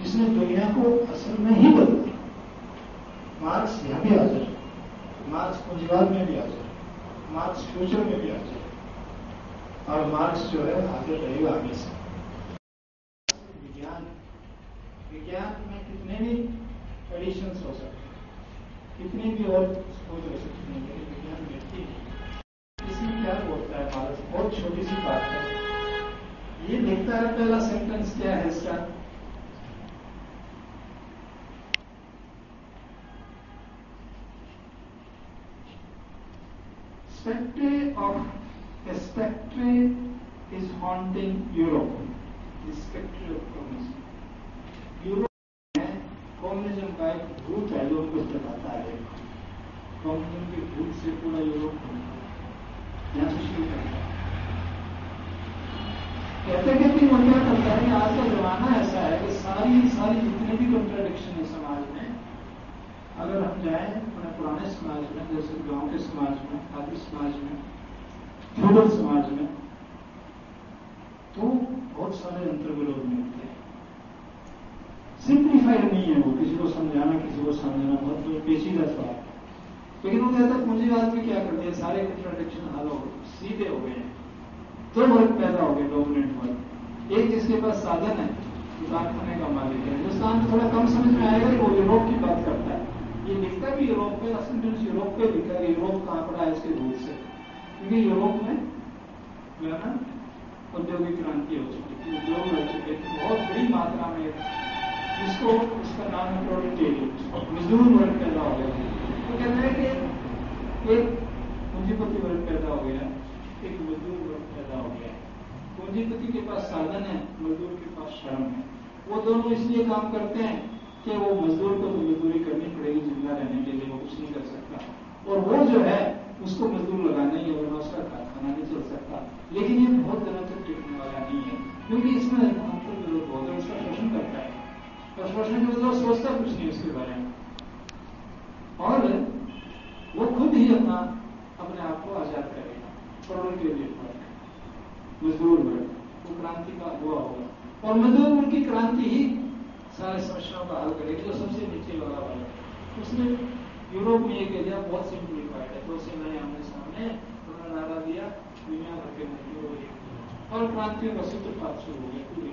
जिसने दुनिया को असल में ही बदल दिया। मार्क्स यहाँ भी हाजिर है, मार्क्स पूंजीवाद में भी हाजिर है, मार्क्स फ्यूचर में भी हाजिर है, और मार्क्स जो है हाजिर रहेगा आगे से। विज्ञान में कितने भी एडिशंस हो सकते हैं, कितने भी और खोज हो सकते हैं, लेकिन विज्ञान व्यक्ति है। इसमें क्या बोलता है मार्क्स? बहुत छोटी सी बात है, ये देखता है। पहला सेंटेंस क्या है इसका? A spectre is haunting Europe. The spectre of communism. Europe में कम्युनिज्म का एक भूत है जो उनको बताता है। कम्युनिज्म के भूत से पूरा यूरोप यहाँ से शुरू करता है। कहते कहते वो क्या करता है कि आज का जमाना ऐसा है कि सारी जितने भी कॉन्ट्राडिक्शन है समाज में, अगर हम जाएं अपने पुराने समाज में, जैसे गांव के समाज में, आदि समाज में, फ्यूडल समाज में, तो बहुत सारे अंतर विरोध मिलते हैं। सिंप्लीफाइड नहीं है वो, किसी को समझाना बहुत पेचीदा सवाल है। लेकिन वो कहता है पूंजीवाद में क्या कर दिया, सारे कॉन्ट्राडिक्शन हल हो गए, सीधे हो गए। दो वर्ग पैदा हो गए, डोमिनेंट वर्ग। एक जिसके पास साधन है, कारखाने का मालिक है। हिंदुस्तान में थोड़ा कम समझ में आएगा कि वो यूरोप की बात करता है। ये लिखता भी यूरोप पे, सेंटेंस यूरोप पे लिखा है। यूरोप कहां पड़ा है इसके रूप से, क्योंकि यूरोप में जो है ना औद्योगिक क्रांति हो चुकी थी, उद्योग हो चुके थे बहुत बड़ी मात्रा में, जिसको उसका नाम है प्रोलेटेरिएट, मजदूर वर्ग पैदा हो गया। तो कहते हैं कि एक पूंजीपति वर्ग पैदा हो गया, एक मजदूर वर्ग पैदा हो गया। पूंजीपति के पास साधन है, मजदूर के पास श्रम है। वो दोनों इसलिए काम करते हैं कि वो मजदूर को तो मजदूरी करनी पड़ेगी जिंदा रहने के लिए, वो कुछ नहीं कर सकता, और वो जो है उसको मजदूर लगाना ही है, वरना उसका कारखाना नहीं चल सकता। लेकिन ये बहुत दिनों तक टिकने वाला नहीं है, क्योंकि इसमें अंतर विरोध बहुत है। उसका शोषण करता है, और शोषण के मतलब सोचता कुछ नहीं उसके बारे में, और वो खुद ही अपने आप को आजाद करेगा। प्रोलेटेरिएट वर्ग, मजदूर वर्ग, वो क्रांति का हुआ होगा, और मजदूर वर्ग की क्रांति ही सारे समस्याओं का हल करेगी, जो सबसे नीचे वाला वाला है। उसने यूरोप में एक एरिया बहुत सिंप्लीफाइड है, दो सेनाएं आमने सामने, उन्होंने नारा दिया दुनिया भर के मजदूर, और क्रांतियों का सूत्रपात शुरू हो गया पूरी।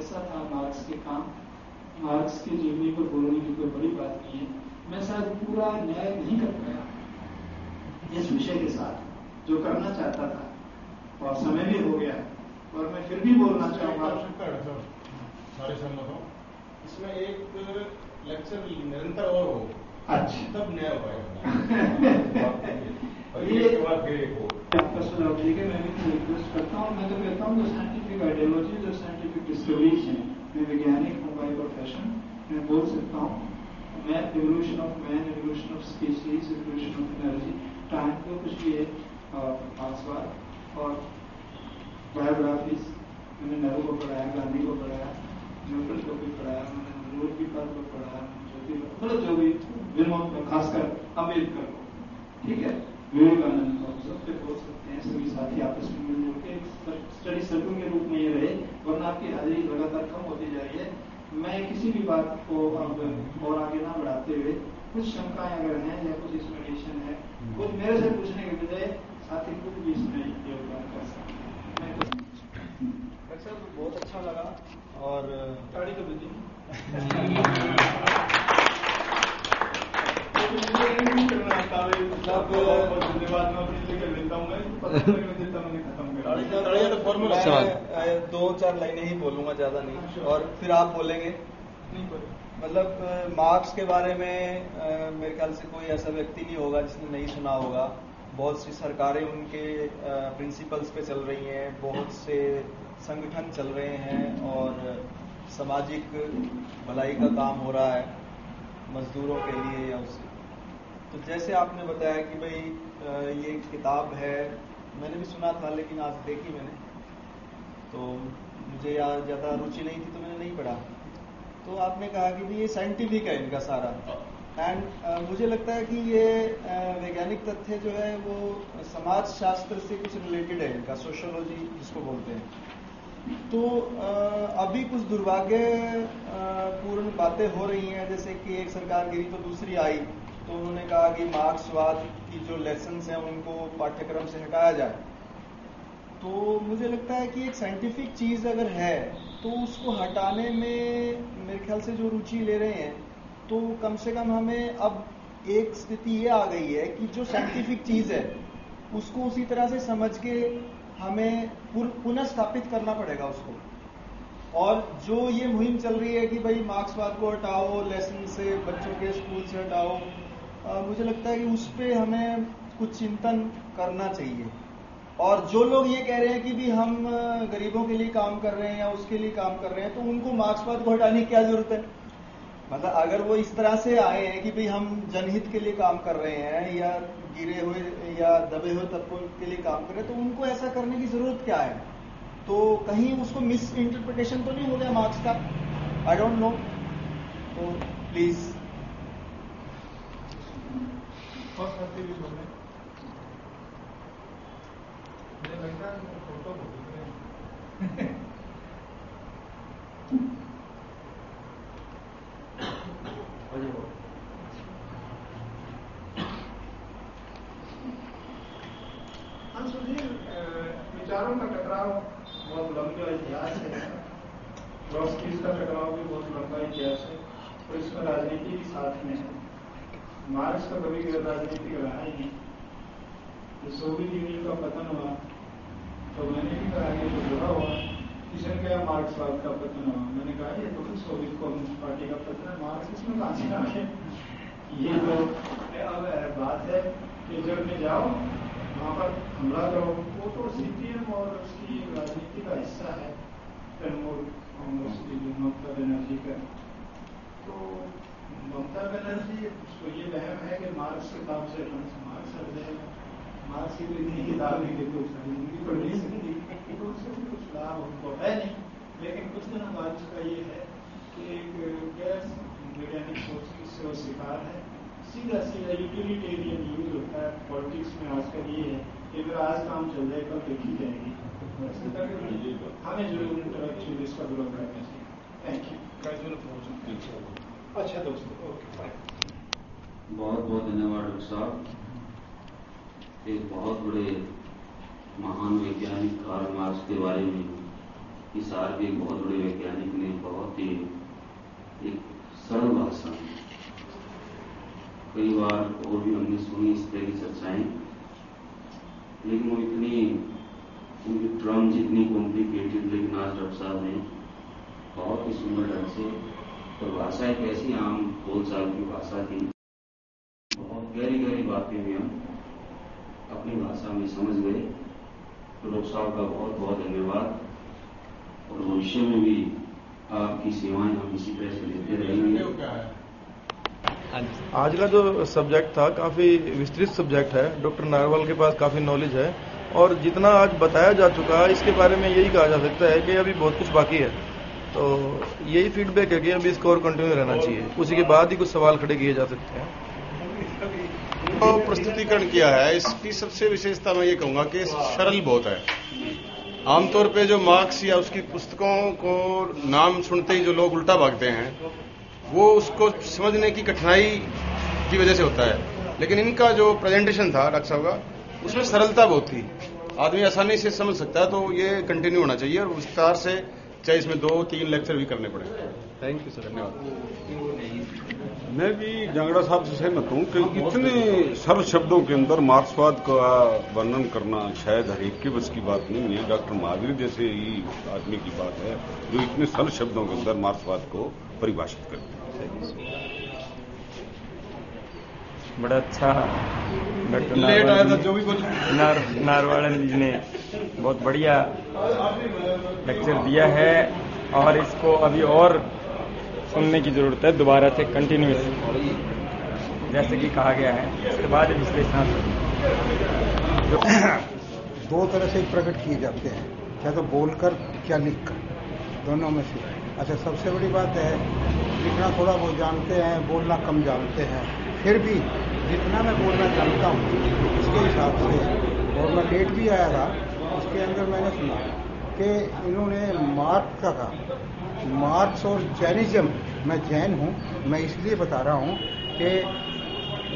ऐसा था मार्क्स के काम। मार्क्स की जीवनी पर बोलने की कोई बड़ी बात नहीं है। मैं शायद पूरा न्याय नहीं कर पाया इस विषय के साथ जो करना चाहता था, और समय भी हो गया, और मैं फिर भी बोलना चाहूंगा। सारे सहमत हो, इसमें एक लेक्चर निरंतर और हो, अच्छा, तब न्याय हो पाएगा। ये के बाद फिर एक हो। आपका सुझाव ठीक है, मैं भी रिक्वेस्ट करता हूँ। मैं तो कहता हूँ जो साइंटिफिक आइडियोलॉजी, जो साइंटिफिक डिस्कवरीज हैं, मैं वैज्ञानिक हूँ बाय प्रोफेशन, मैं बोल सकता हूँ। मैं evolution of man, evolution of species, evolution of energy, time को कुछ भी है, मार्क्सवाद और बायोग्राफीज, मैंने नेहरू को पढ़ाया, गांधी को पढ़ाया, न्यूटन को भी पढ़ाया, मैंने मनोहर की बात को पढ़ाया, मतलब जो भी विनोद, खासकर अम्बेडकर को, ठीक है, विवेकानंद को, सब पे बोल सकते हैं। सभी साथी आपस में मिलजुल के स्टडी सर्कल के रूप में ये रहे, वरना आपकी हाजिरी लगातार कम होती जा रही है। मैं किसी भी बात को अब और आगे ना बढ़ाते हुए, कुछ शंकाएं अगर हैं या कुछ इसमें एडिशन है, कुछ मेरे से पूछने के बजाय साथी खुद भी इसमें योगदान कर सकते हैं। सर बहुत अच्छा लगा, और गाड़ी तो बुद्धि धन्यवाद, मैं अपनी लेकर लेता हूँ। मैं 2-4 लाइनें ही बोलूंगा, ज्यादा नहीं, और फिर आप बोलेंगे। मतलब मार्क्स के बारे में मेरे ख्याल से कोई ऐसा व्यक्ति नहीं होगा जिसने नहीं सुना होगा। बहुत सी सरकारें उनके प्रिंसिपल्स पे चल रही हैं, बहुत से संगठन चल रहे हैं, और सामाजिक भलाई का काम हो रहा है मजदूरों के लिए या उससे। तो जैसे आपने बताया कि भाई ये किताब है, मैंने भी सुना था लेकिन आज देखी मैंने, तो मुझे यार ज़्यादा रुचि नहीं थी तो मैंने नहीं पढ़ा। तो आपने कहा कि भाई ये साइंटिफिक है इनका सारा, एंड मुझे लगता है कि ये वैज्ञानिक तथ्य जो है वो समाज शास्त्र से कुछ रिलेटेड है, इनका सोशियोलॉजी जिसको बोलते हैं। तो अभी कुछ दुर्भाग्यपूर्ण बातें हो रही हैं, जैसे कि एक सरकार गिरी तो दूसरी आई, तो उन्होंने कहा कि मार्क्सवाद की जो लेसन्स हैं उनको पाठ्यक्रम से हटाया जाए। तो मुझे लगता है कि एक साइंटिफिक चीज अगर है तो उसको हटाने में मेरे ख्याल से जो रुचि ले रहे हैं, तो कम से कम हमें अब एक स्थिति ये आ गई है कि जो साइंटिफिक चीज है उसको उसी तरह से समझ के हमें पुनः स्थापित करना पड़ेगा उसको। और जो ये मुहिम चल रही है कि भाई मार्क्सवाद को हटाओ, लेसन से बच्चों के स्कूल से हटाओ, मुझे लगता है कि उस पर हमें कुछ चिंतन करना चाहिए। और जो लोग ये कह रहे हैं कि भी हम गरीबों के लिए काम कर रहे हैं या उसके लिए काम कर रहे हैं, तो उनको मार्क्सवाद को हटाने की क्या जरूरत है? मतलब अगर वो इस तरह से आए हैं कि भाई हम जनहित के लिए काम कर रहे हैं या गिरे हुए या दबे हुए तबकों के लिए काम कर रहे हैं, तो उनको ऐसा करने की जरूरत क्या है? तो कहीं उसको मिस इंटरप्रिटेशन तो नहीं हो गया मार्क्स का? I don't know. तो प्लीज मुझे लगता है फोटो हाँ सुधीर, विचारों का टकराव बहुत लंबा इतिहास है, ट्रॉट्स्की का टकराव भी बहुत लंबा इतिहास है, और इसमें राजनीति भी साथ में है। मार्क्स का कभी गैर राजनीतिक रहा ही नहीं। सोवियत यूनियन का पतन हुआ तो मैंने भी कहा कि जो बुरा हुआ, किसी ने कहा मार्क्सवाद का पतन हुआ, मैंने कहा ये तो सोवियत कम्युनिस्ट पार्टी का पतन है, मार्क्स इसमें कहां से आ गए? ये तो अब बात है कि जब में जाओ वहां पर हमला करो, वो तो सीपीएम और उसकी राजनीति का हिस्सा है, तृणमूल कांग्रेस की ममता बनर्जी का। तो ममता बनर्जी उसको ये वहम है कि मार्क्स किताब से मार्क्स हट जाएगा, मार्क्स की इतनी किताब नहीं देते, उसकी जिंदगी पढ़ नहीं सकती, तो उससे भी कुछ लाभ हमको है नहीं। लेकिन कुछ दिनों बाद उसका ये है कि एक गैर वैज्ञानिक सोच से वो शिकार है, सीधा यूटिलिटेरियन यूज होता है पॉलिटिक्स में। आजकल ये है कि अगर आज काम चल जाए कल देखी जाएगी, हमें जरूर इंटेलेक्चुअल इसका विरोध करना चाहिए। Thank you. अच्छा दोस्तों, ओके बाय। बहुत बहुत धन्यवाद डॉक्टर साहब। एक बहुत बड़े महान वैज्ञानिक कार्ल मार्क्स के बारे में इस आर के एक बहुत बड़े वैज्ञानिक ने बहुत ही एक सरल भाषा में, कई बार और भी हमने सुनी इस तरह की चर्चाएं, लेकिन वो इतनी उनकी टर्म्स इतनी कॉम्प्लिकेटेड, लेकिन आज डॉक्टर साहब ने बहुत ही सुंदर ढंग से, तो भाषा एक ऐसी आम बोलचाल की भाषा थी, बहुत गहरी गहरी बातें भी हम अपनी भाषा में समझ गए। तो डॉक्टर साहब का बहुत बहुत धन्यवाद, और भविष्य में भी आपकी सेवाएं हम इसी तरह से लेते रहेंगे। आज का जो सब्जेक्ट था काफी विस्तृत सब्जेक्ट है, डॉक्टर नारवल के पास काफी नॉलेज है, और जितना आज बताया जा चुका है इसके बारे में यही कहा जा सकता है कि अभी बहुत कुछ बाकी है। तो यही फीडबैक है कि अभी इसको और कंटिन्यू रहना चाहिए, उसी के बाद ही कुछ सवाल खड़े किए जा सकते हैं। तो प्रस्तुतिकरण किया है, इसकी सबसे विशेषता मैं ये कहूंगा कि सरल बहुत है। आमतौर पे जो मार्क्स या उसकी पुस्तकों को नाम सुनते ही जो लोग उल्टा भागते हैं, वो उसको समझने की कठिनाई की वजह से होता है। लेकिन इनका जो प्रेजेंटेशन था डॉक्टर साहब का, उसमें सरलता बहुत थी, आदमी आसानी से समझ सकता है। तो ये कंटिन्यू होना चाहिए, और विस्तार से, चाहे इसमें 2-3 लेक्चर भी करने पड़े। थैंक यू सर, धन्यवाद। मैं भी जांगड़ा साहब से सहमत हूं कि इतने सरल शब्दों के अंदर मार्क्सवाद का वर्णन करना शायद हर एक के बस की बात नहीं है। डॉक्टर महावीर जैसे ही आदमी की बात है जो इतने सरल शब्दों के अंदर मार्क्सवाद को परिभाषित करते हैं। बड़ा अच्छा डॉक्टर नारवालन जी ने बहुत बढ़िया लेक्चर दिया है, और इसको अभी और सुनने की जरूरत है दोबारा से कंटिन्यूस, जैसे कि कहा गया है। इसके बाद विश्लेषण दो तरह से प्रकट किए जाते हैं, क्या तो बोलकर क्या लिखकर, दोनों में से। अच्छा, सबसे बड़ी बात है लिखना थोड़ा बहुत जानते हैं, बोलना कम जानते हैं। फिर भी जितना मैं बोलना जानता हूँ उसके हिसाब से, और मैं लेट भी आया था, उसके अंदर मैंने सुना कि इन्होंने मार्क्स का कहा, मार्क्स और जैनिज्म, मैं जैन हूँ, मैं इसलिए बता रहा हूँ कि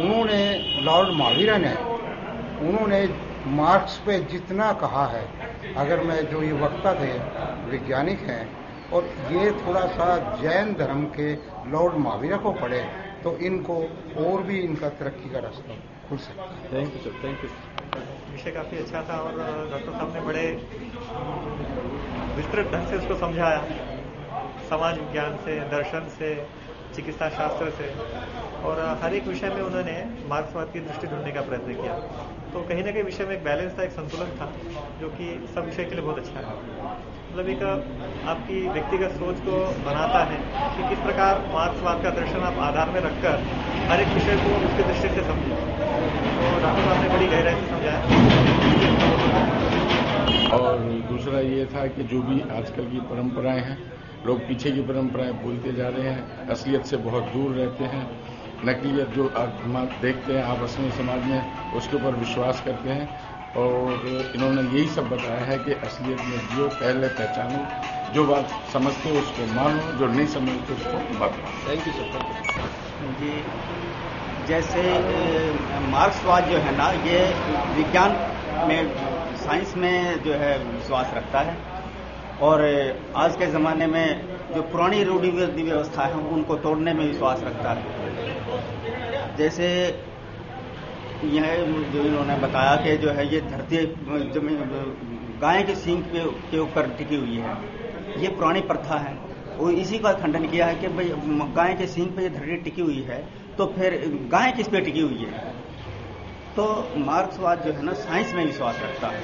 उन्होंने, लॉर्ड महावीरा ने, उन्होंने मार्क्स पे जितना कहा है, अगर मैं जो ये वक्ता थे वैज्ञानिक हैं और ये थोड़ा सा जैन धर्म के लॉर्ड महावीरा को पढ़े तो इनको और भी इनका तरक्की का रास्ता खुल सकता है। Thank you sir, thank you. विषय काफ़ी अच्छा था और डॉक्टर साहब ने बड़े विस्तृत ढंग से उसको समझाया, समाज विज्ञान से, दर्शन से, चिकित्सा शास्त्र से, और हर एक विषय में उन्होंने मार्क्सवाद की दृष्टि ढूंढने का प्रयत्न किया। तो कहीं ना कहीं विषय में एक बैलेंस था, एक संतुलन था, जो कि सब विषय के लिए बहुत अच्छा है। मतलब एक आपकी व्यक्तिगत सोच को बनाता है कि किस प्रकार मार्क्सवाद का दर्शन आप आधार में रखकर हर एक विषय को उसकी दृष्टि से समझें। तो डॉक्टर साहब ने बड़ी गहराई से समझाया। और दूसरा ये था कि जो भी आजकल की परंपराएं हैं, लोग पीछे की परंपराएं भूलते जा रहे हैं, असलियत से बहुत दूर रहते हैं, नकलियत जो आप देखते हैं आपस में समाज में, उसके ऊपर विश्वास करते हैं। और इन्होंने यही सब बताया है कि असलियत में जियो, पहले पहचानो, जो बात समझते हो उसको मानो, जो नहीं समझते उसको मत मानो। Thank you sir. जी, जैसे मार्क्सवाद जो है ना, ये विज्ञान में, साइंस में जो है विश्वास रखता है, और आज के ज़माने में जो पुरानी रूढ़िवादी व्यवस्था है उनको तोड़ने में विश्वास रखता है। जैसे यह जो इन्होंने बताया कि जो है ये धरती जमीन गाय के सींग के ऊपर टिकी हुई है, ये पुरानी प्रथा है। और इसी का खंडन किया है कि भाई गाय के सींग पे ये धरती टिकी हुई है तो फिर गाय किस पे टिकी हुई है। तो मार्क्सवाद जो है ना, साइंस में विश्वास रखता है।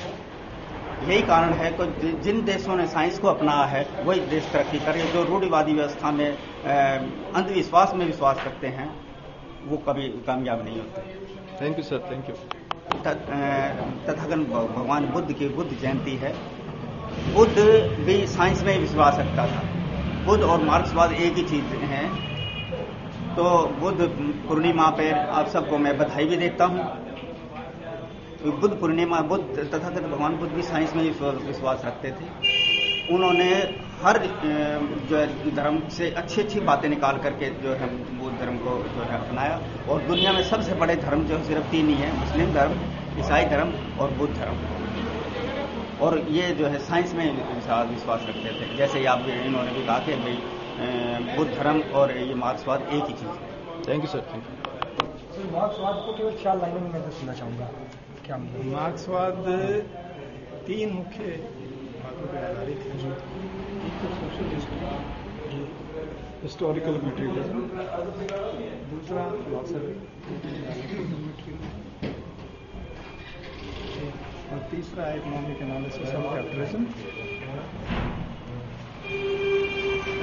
यही कारण है कि जिन देशों ने साइंस को अपनाया है वही देश तरक्की करे। जो रूढ़िवादी व्यवस्था में अंधविश्वास में विश्वास करते हैं वो कभी कामयाब नहीं होते। Thank you sir, thank you. Tathagata भगवान बुद्ध की बुद्ध जयंती है। बुद्ध भी साइंस में विश्वास रखता था। बुद्ध और मार्क्सवाद एक ही चीज है। तो बुद्ध पूर्णिमा पर आप सबको मैं बधाई भी देता हूँ। बुद्ध पूर्णिमा, बुद्ध तथागत भगवान बुद्ध भी साइंस में विश्वास रखते थे। उन्होंने हर जो है धर्म से अच्छी अच्छी बातें निकाल करके जो है बुद्ध धर्म को जो है अपनाया। और दुनिया में सबसे बड़े धर्म जो सिर्फ तीन ही है, मुस्लिम धर्म, ईसाई धर्म और बुद्ध धर्म। और ये जो है साइंस में विश्वास रखते थे। जैसे आप इन्होंने भी कहा कि भाई बुद्ध धर्म और ये मार्क्सवाद एक ही चीज है। Thank you sir, thank you. मार्क्सवाद को केवल 4 लाइनों में मैं सुनना चाहूंगा। क्या मार्क्सवाद 3 मुख्य बातों पर आधारित है। एक तो सोशलिस्ट, हिस्टोरिकल मटेरियलिज्म, दूसरा फिलॉसफी, और तीसरा economic analysis of capitalism,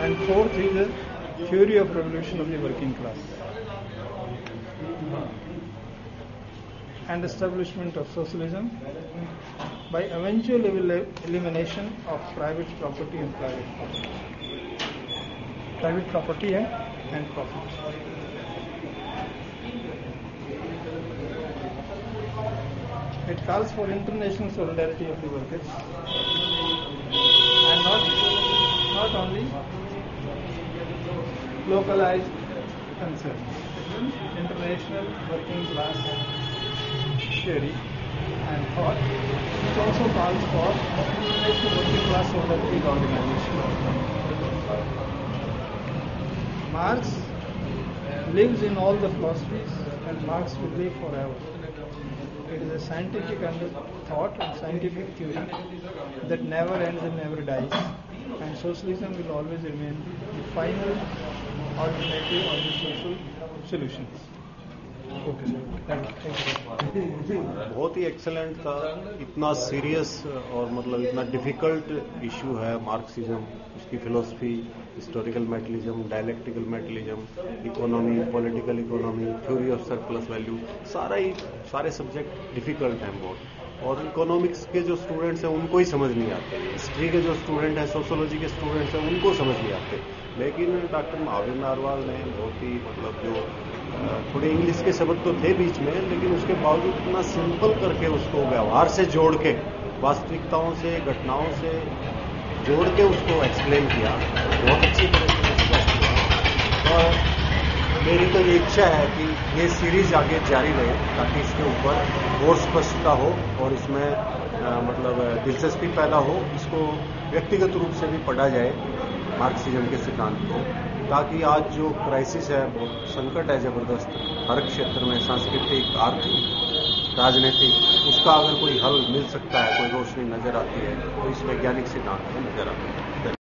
and fourth is the theory of revolution of the working class and establishment of socialism by eventual elimination of private property and private property and profit. It calls for international solidarity of the workers and not only localized concerns. International working class theory and thought. It also calls for international working class solidarity organization. Marx lives in all the philosophies and Marx will live forever. It is a scientific thought and scientific theory that never ends and never dies, and socialism will always remain the final alternative of the social solutions. बहुत ही excellent था। इतना serious और मतलब इतना difficult issue है Marxism, उसकी philosophy, historical materialism, dialectical materialism, economy, political economy, theory of surplus value, सारे subject difficult हैं बहुत। और इकोनॉमिक्स के जो स्टूडेंट्स हैं उनको ही समझ नहीं आते, हिस्ट्री के जो स्टूडेंट हैं, सोशोलॉजी के स्टूडेंट्स हैं उनको समझ नहीं आते। लेकिन डॉक्टर महावीर नारवाल ने बहुत ही मतलब जो थोड़े इंग्लिश के शब्द तो थे बीच में, लेकिन उसके बावजूद इतना सिंपल करके उसको व्यवहार से जोड़ के, वास्तविकताओं से, घटनाओं से जोड़ के उसको एक्सप्लेन किया, बहुत अच्छी तरह से स्पष्ट हुआ। और मेरी तो ये इच्छा है कि ये सीरीज आगे जारी रहे ताकि इसके ऊपर और स्पष्टता हो और इसमें मतलब दिलचस्पी पैदा हो, इसको व्यक्तिगत रूप से भी पढ़ा जाए मार्क्सिज्म के सिद्धांत को, ताकि आज जो क्राइसिस है, बहुत संकट है जबरदस्त हर क्षेत्र में, सांस्कृतिक, आर्थिक, राजनीतिक, उसका अगर कोई हल मिल सकता है, कोई रोशनी नजर आती है तो इस वैज्ञानिक सिद्धांत में नजर आती है।